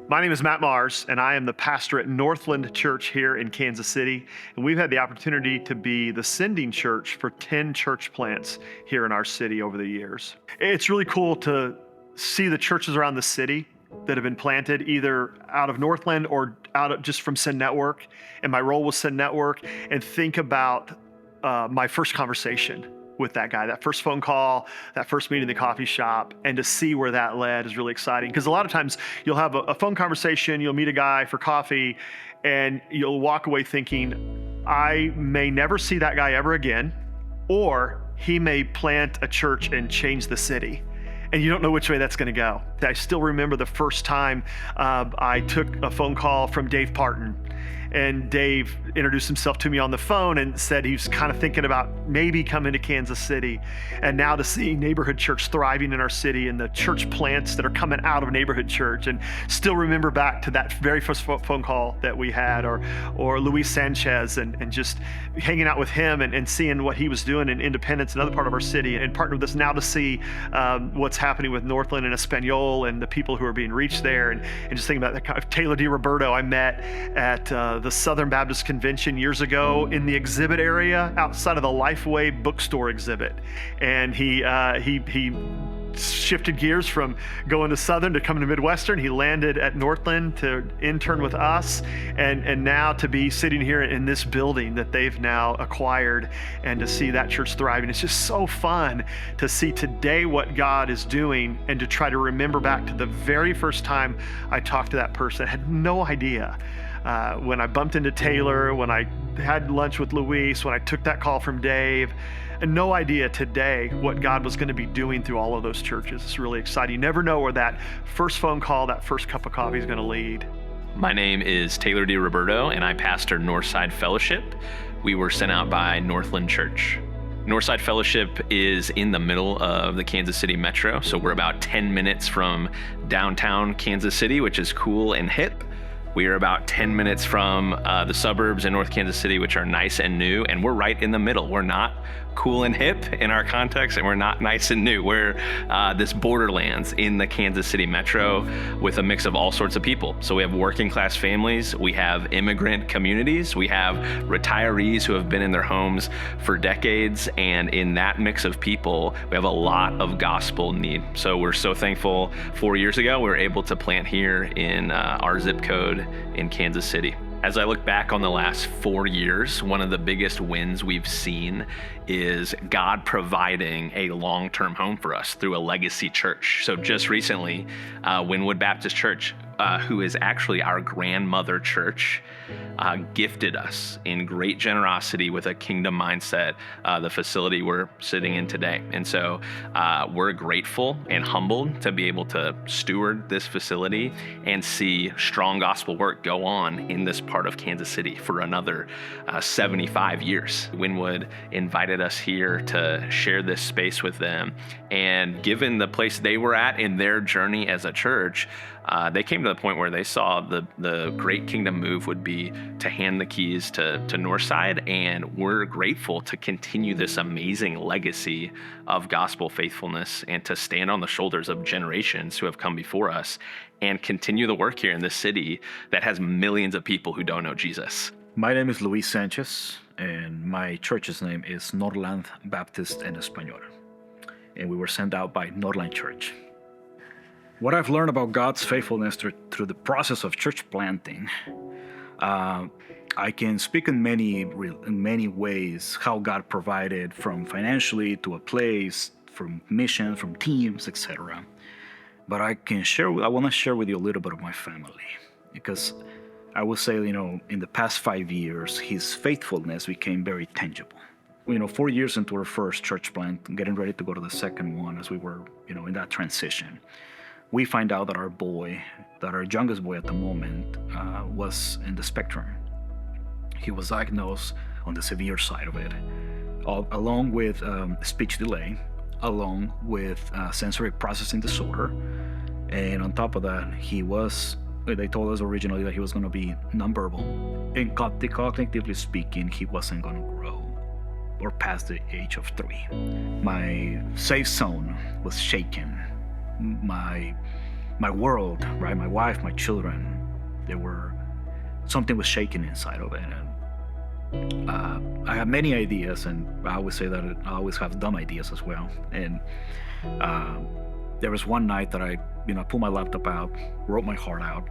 My name is Matt Mars, and I am the pastor at Northland Church here in Kansas City. And we've had the opportunity to be the sending church for 10 church plants here in our city over the years. It's really cool to see the churches around the city that have been planted either out of Northland or just from Send Network, and my role with Send Network, and think about my first conversation with that guy, that first phone call, that first meeting in the coffee shop, and to see where that led is really exciting. Because a lot of times you'll have a phone conversation, you'll meet a guy for coffee, and you'll walk away thinking, I may never see that guy ever again, or he may plant a church and change the city. And you don't know which way that's going to go. I still remember the first time I took a phone call from Dave Parton. And Dave introduced himself to me on the phone and said he was kind of thinking about maybe coming to Kansas City. And now to see neighborhood church thriving in our city and the church plants that are coming out of neighborhood church, and still remember back to that very first phone call that we had, or Luis Sanchez, and just hanging out with him and seeing what he was doing in Independence, another part of our city, and partner with us now to see what's happening with Northland and Espanol and the people who are being reached there. And just thinking about that kind of Taylor D. Roberto I met at the Southern Baptist Convention years ago in the exhibit area outside of the Lifeway bookstore exhibit. And he shifted gears from going to Southern to coming to Midwestern. He landed at Northland to intern with us, and now to be sitting here in this building that they've now acquired, and to see that church thriving. It's just so fun to see today what God is doing, and to try to remember back to the very first time I talked to that person. I had no idea. When I bumped into Taylor, when I had lunch with Luis, when I took that call from Dave, and no idea today what God was going to be doing through all of those churches. It's really exciting. You never know where that first phone call, that first cup of coffee is going to lead. My name is Taylor D. Roberto, and I pastor Northside Fellowship. We were sent out by Northland Church. Northside Fellowship is in the middle of the Kansas City metro, so we're about 10 minutes from downtown Kansas City, which is cool and hip. We are about 10 minutes from the suburbs in North Kansas City, which are nice and new, and we're right in the middle. We're not cool and hip in our context, and we're not nice and new. We're this borderlands in the Kansas City metro with a mix of all sorts of people. So we have working class families, we have immigrant communities, we have retirees who have been in their homes for decades, and in that mix of people, we have a lot of gospel need. So we're so thankful 4 years ago, we were able to plant here in our zip code in Kansas City. As I look back on the last 4 years, one of the biggest wins we've seen is God providing a long-term home for us through a legacy church. So just recently, Wynwood Baptist Church, who is actually our grandmother church, gifted us in great generosity with a kingdom mindset, the facility we're sitting in today. And so we're grateful and humbled to be able to steward this facility and see strong gospel work go on in this part of Kansas City for another 75 years. Wynwood invited us here to share this space with them. And given the place they were at in their journey as a church, they came to the point where they saw the great kingdom move would be to hand the keys to Northside, and we're grateful to continue this amazing legacy of gospel faithfulness and to stand on the shoulders of generations who have come before us and continue the work here in this city that has millions of people who don't know Jesus. My name is Luis Sanchez, and my church's name is Northland Baptist en Español, and we were sent out by Northland Church. What I've learned about God's faithfulness through the process of church planting, I can speak in many ways how God provided, from financially to a place, from mission, from teams, etc. But I want to share with you a little bit of my family, because I will say, in the past 5 years, His faithfulness became very tangible. 4 years into our first church plant, getting ready to go to the second one, as we were, in that transition, we find out that our youngest boy at the moment, was in the spectrum. He was diagnosed on the severe side of it, along with speech delay, along with sensory processing disorder, and on top of that, they told us originally that he was going to be nonverbal, and cognitively speaking, he wasn't going to grow or past the age of 3. My safe zone was shaken. My my world, right? My wife, my children, something was shaking inside of it. And I have many ideas, and I always say that I always have dumb ideas as well. And there was one night that I pulled my laptop out, wrote my heart out,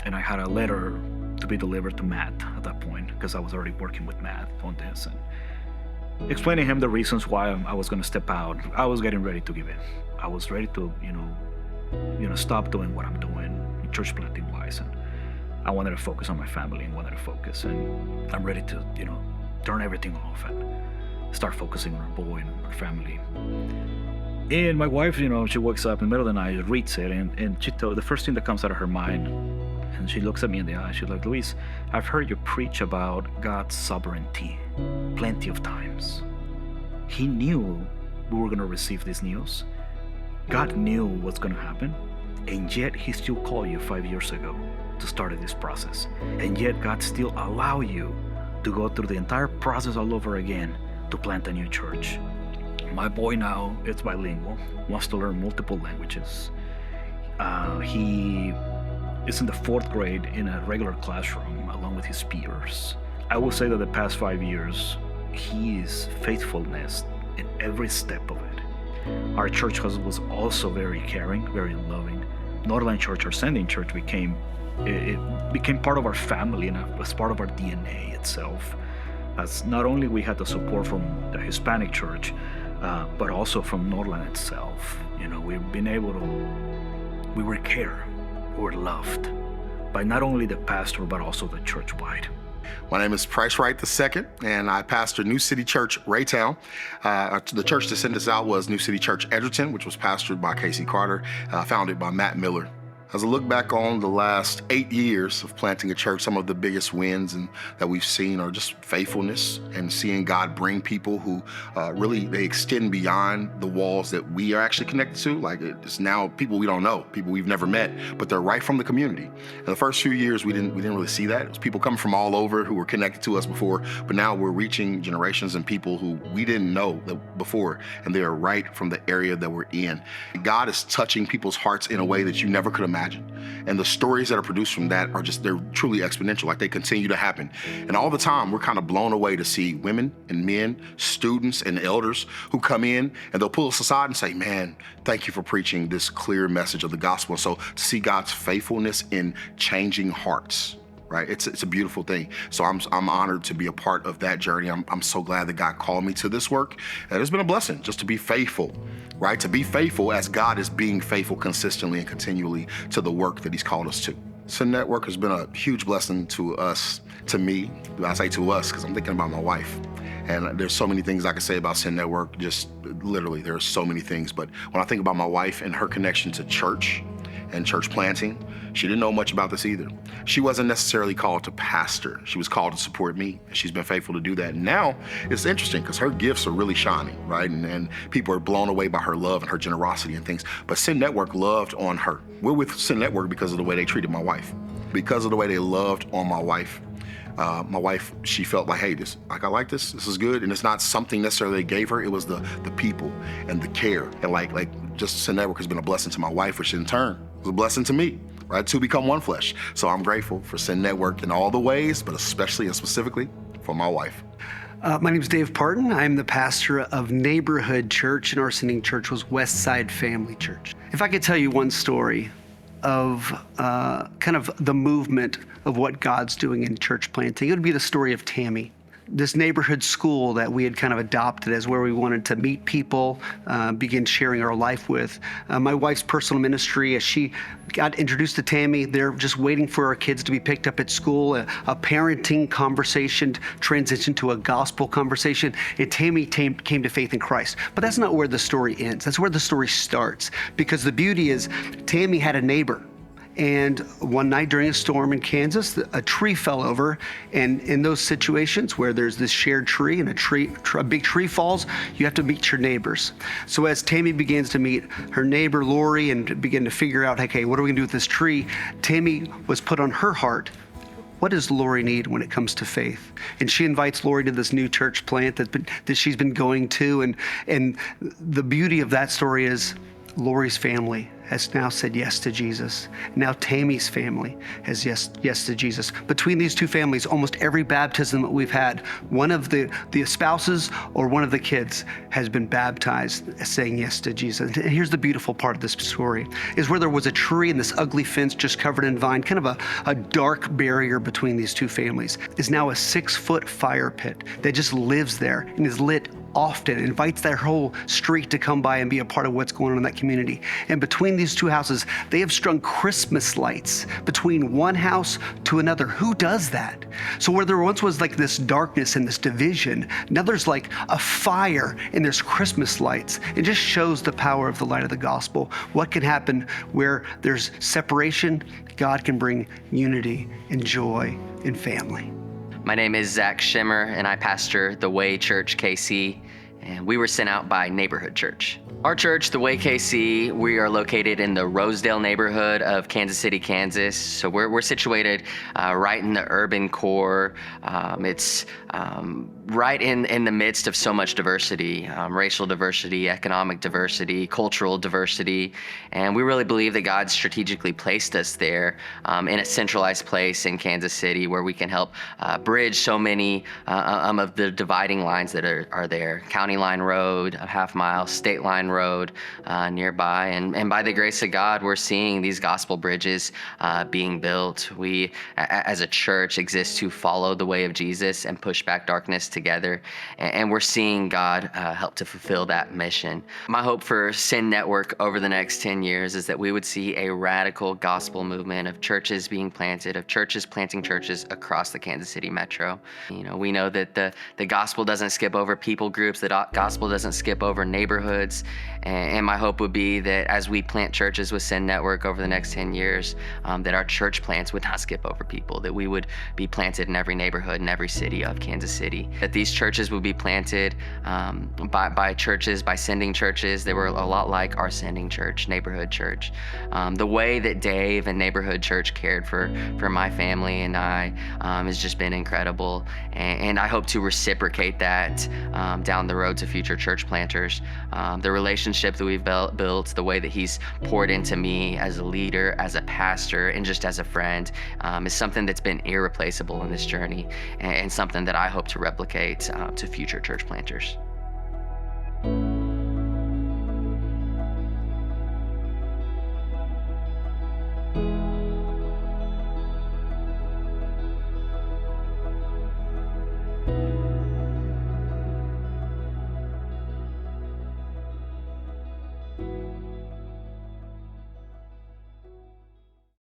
and I had a letter to be delivered to Matt at that point, because I was already working with Matt on this, and explaining him the reasons why I was going to step out. I was getting ready to give in. I was ready to, stop doing what I'm doing, church planting wise, and I wanted to focus on my family and wanted to focus, and I'm ready to, turn everything off and start focusing on our boy and our family. And my wife, she wakes up in the middle of the night, reads it, and she told the first thing that comes out of her mind, and she looks at me in the eye, she's like, Luis, I've heard you preach about God's sovereignty plenty of times. He knew we were going to receive this news. God knew what's going to happen, and yet he still called you 5 years ago to start this process. And yet God still allow you to go through the entire process all over again to plant a new church. My boy now is bilingual, wants to learn multiple languages. He is in the 4th grade in a regular classroom along with his peers. I will say that the past 5 years, his faithfulness in every step of it. Our church was also very caring, very loving. Northland Church, our sending church, became part of our family and was part of our DNA itself. As not only we had the support from the Hispanic church, but also from Northland itself. We've been able to, we were cared, we were loved by not only the pastor, but also the church wide. My name is Price Wright II, and I pastor New City Church, Raytown. The church that sent us out was New City Church, Edgerton, which was pastored by Casey Carter, founded by Matt Miller. As I look back on the last 8 years of planting a church, some of the biggest wins that we've seen are just faithfulness and seeing God bring people who really, they extend beyond the walls that we are actually connected to. Like, it's now people we don't know, people we've never met, but they're right from the community. In the first few years, we didn't really see that. It was people coming from all over who were connected to us before, but now we're reaching generations and people who we didn't know before, and they are right from the area that we're in. God is touching people's hearts in a way that you never could imagine. And the stories that are produced from that are they're truly exponential, like they continue to happen. And all the time, we're kind of blown away to see women and men, students and elders who come in and they'll pull us aside and say, man, thank you for preaching this clear message of the gospel. So to see God's faithfulness in changing hearts, right? It's a beautiful thing. So I'm honored to be a part of that journey. I'm so glad that God called me to this work. And it's been a blessing just to be faithful, right? To be faithful as God is being faithful consistently and continually to the work that he's called us to. Send Network has been a huge blessing to us, to me. I say to us because I'm thinking about my wife. And there's so many things I can say about Send Network, just literally there's so many things. But when I think about my wife and her connection to church and church planting, she didn't know much about this either. She wasn't necessarily called to pastor. She was called to support me, and she's been faithful to do that. And now it's interesting because her gifts are really shining, right? And people are blown away by her love and her generosity and things. But Send Network loved on her. We're with Send Network because of the way they treated my wife, because of the way they loved on my wife. My wife, she felt like, hey, I like this is good. And it's not something necessarily they gave her. It was the people and the care. And like just Send Network has been a blessing to my wife, which in turn was a blessing to me, right? To become one flesh. So I'm grateful for Send Network in all the ways, but especially and specifically for my wife. My name is Dave Parton. I'm the pastor of Neighborhood Church, and our sending church was Westside Family Church. If I could tell you one story of kind of the movement of what God's doing in church planting, it would be the story of Tammy. This neighborhood school that we had kind of adopted as where we wanted to meet people, begin sharing our life with. My wife's personal ministry, as she got introduced to Tammy, they're just waiting for our kids to be picked up at school. A parenting conversation transitioned to a gospel conversation, and Tammy came to faith in Christ. But that's not where the story ends. That's where the story starts. Because the beauty is, Tammy had a neighbor. And one night during a storm in Kansas, a tree fell over. And in those situations where there's this shared tree and a big tree falls, you have to meet your neighbors. So as Tammy begins to meet her neighbor, Lori, and begin to figure out, okay, what are we gonna do with this tree? Tammy was put on her heart, what does Lori need when it comes to faith? And she invites Lori to this new church plant that she's been going to. And the beauty of that story is Lori's family has now said yes to Jesus. Now Tammy's family has yes to Jesus. Between these two families, almost every baptism that we've had, one of the spouses or one of the kids has been baptized saying yes to Jesus. And here's the beautiful part of this story, is where there was a tree and this ugly fence just covered in vine, kind of a dark barrier between these two families, is now a 6-foot fire pit that just lives there and is lit often, invites their whole street to come by and be a part of what's going on in that community. And between these two houses, they have strung Christmas lights between one house to another. Who does that? So where there once was like this darkness and this division, now there's like a fire and there's Christmas lights. It just shows the power of the light of the gospel. What can happen where there's separation? God can bring unity and joy and family. My name is Zach Schimmer, and I pastor The Way Church KC, and we were sent out by Neighborhood Church. Our church, The Way KC, we are located in the Rosedale neighborhood of Kansas City, Kansas. So we're situated right in the urban core. It's right in the midst of so much diversity, racial diversity, economic diversity, cultural diversity. And we really believe that God strategically placed us there in a centralized place in Kansas City where we can help bridge so many of the dividing lines that are there. County Line Road, a half-mile, State Line Road nearby. And by the grace of God, we're seeing these gospel bridges being built. We, as a church, exist to follow the way of Jesus and push back darkness together. And we're seeing God help to fulfill that mission. My hope for Send Network over the next 10 years is that we would see a radical gospel movement of churches being planted, of churches planting churches across the Kansas City metro. You know, we know that the gospel doesn't skip over people groups, the gospel doesn't skip over neighborhoods. And my hope would be that as we plant churches with Send Network over the next 10 years, that our church plants would not skip over people, that we would be planted in every neighborhood and every city of Kansas City, that these churches would be planted by churches, by sending churches that were a lot like our sending church, Neighborhood Church. The way that Dave and Neighborhood Church cared for my family and I has just been incredible. And I hope to reciprocate that down the road to future church planters. The relationship that we've built, the way that he's poured into me as a leader, as a pastor, and just as a friend is something that's been irreplaceable in this journey and something that I hope to replicate to future church planters.